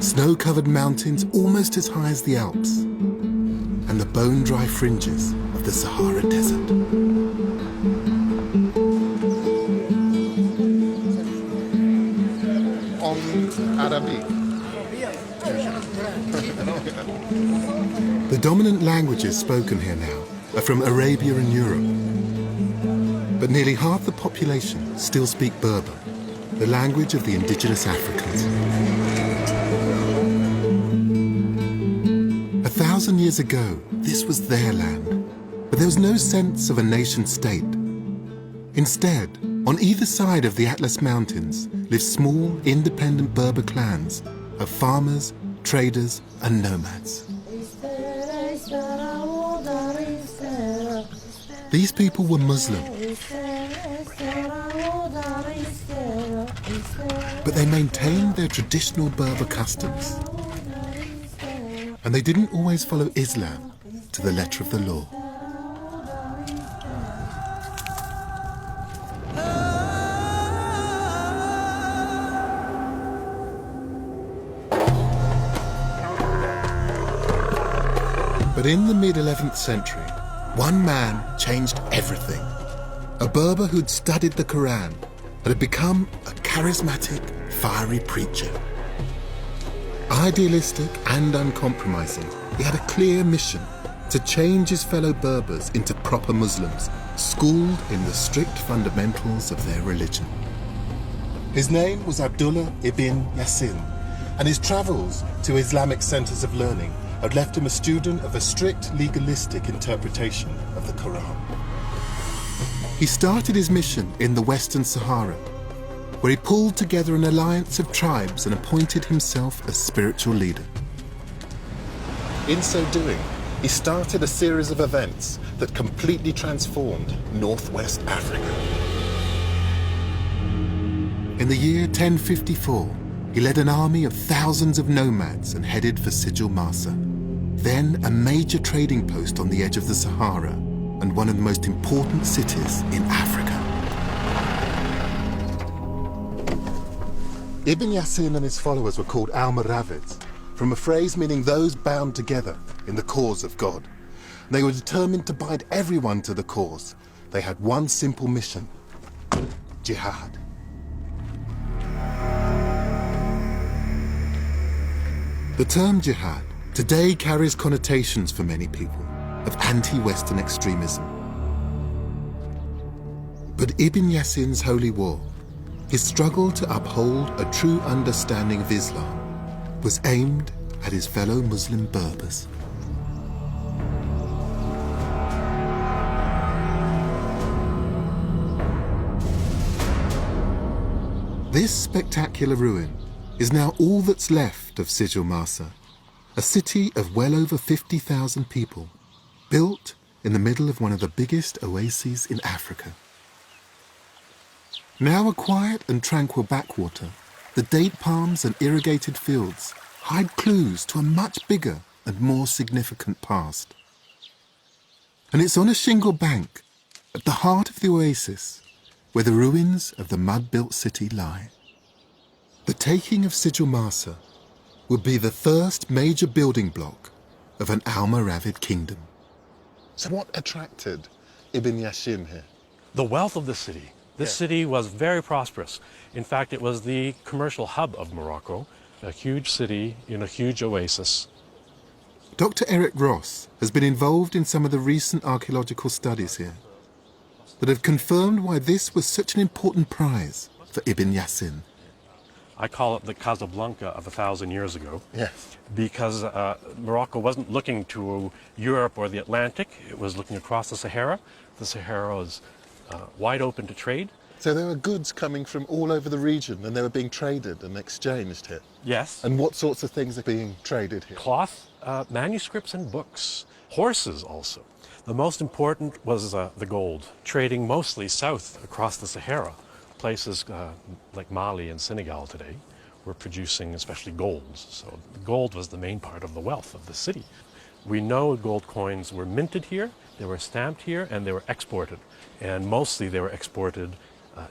Snow-covered mountains almost as high as the Alps, and the bone-dry fringes of the Sahara Desert. En Arabic. The dominant languages spoken here now are from Arabia and Europe. But nearly half the population still speak Berber, the language of the indigenous Africans. 1,000 years ago, this was their land, but there was no sense of a nation-state. Instead, on either side of the Atlas Mountains lived small, independent Berber clans of farmers, traders, and nomads. These people were Muslim, but they maintained their traditional Berber customs. And they didn't always follow Islam to the letter of the law. But in the mid-11th century, one man changed everything. A Berber who'd studied the Quran and had become a charismatic, fiery preacher. Idealistic and uncompromising, he had a clear mission to change his fellow Berbers into proper Muslims, schooled in the strict fundamentals of their religion. His name was Abdullah ibn Yassin, and his travels to Islamic centers of learning had left him a student of a strict legalistic interpretation of the Quran. He started his mission in the Western Sahara, where he pulled together an alliance of tribes and appointed himself as spiritual leader. In so doing, he started a series of events that completely transformed Northwest Africa. In the year 1054, he led an army of thousands of nomads and headed for Sijlmasa, then a major trading post on the edge of the Sahara and one of the most important cities in Africa. Ibn Yassin and his followers were called Almoravids, from a phrase meaning those bound together in the cause of God. They were determined to bind everyone to the cause. They had one simple mission: jihad. The term jihad today carries connotations for many people of anti-Western extremism. But Ibn Yassin's holy war, his struggle to uphold a true understanding of Islam, was aimed at his fellow Muslim Berbers. This spectacular ruin is now all that's left of Sijlmasa, a city of well over 50,000 people, built in the middle of one of the biggest oases in Africa. Now a quiet and tranquil backwater, the date palms and irrigated fields hide clues to a much bigger and more significant past. And it's on a shingle bank, at the heart of the oasis, where the ruins of the mud-built city lie. The taking of Sijlmasa would be the first major building block of an Almoravid kingdom. So what attracted Ibn Yassin here? The wealth of the city. This city was very prosperous. In fact, it was the commercial hub of Morocco, a huge city in a huge oasis. Dr. Eric Ross has been involved in some of the recent archaeological studies here that have confirmed why this was such an important prize for Ibn Yassin. I call it the Casablanca of 1,000 years ago. Yes. Because Morocco wasn't looking to Europe or the Atlantic, it was looking across the Sahara. The Sahara was wide open to trade. So there were goods coming from all over the region and they were being traded and exchanged here? Yes. And what sorts of things are being traded here? Cloth, manuscripts and books, horses also. The most important was the gold, trading mostly south across the Sahara. Places like Mali and Senegal today were producing especially gold. So gold was the main part of the wealth of the city. We know gold coins were minted here, they were stamped here, and they were exported. And mostly they were exported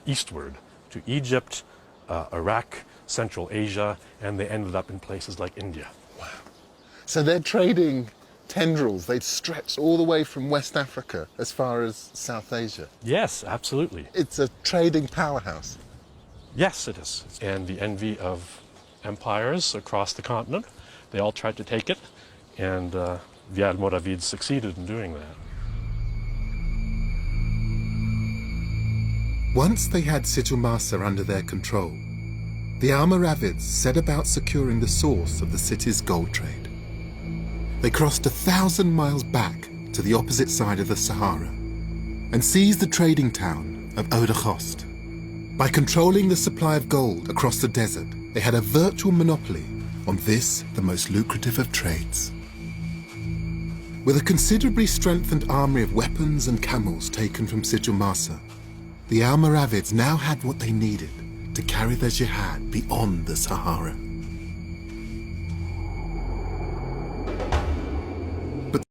eastward to Egypt, Iraq, Central Asia, and they ended up in places like India. So they're trading tendrils. They'd stretched all the way from West Africa as far as South Asia. Yes, absolutely. It's a trading powerhouse. Yes, it is. And the envy of empires across the continent. They all tried to take it, and the Almoravids succeeded in doing that. Once they had Sijilmassa under their control, the Almoravids set about securing the source of the city's gold trade. They crossed 1,000 miles back to the opposite side of the Sahara and seized the trading town of Oude-Ghost. By controlling the supply of gold across the desert, they had a virtual monopoly on this, the most lucrative of trades. With a considerably strengthened army of weapons and camels taken from Sijilmassa, the Almoravids now had what they needed to carry their jihad beyond the Sahara.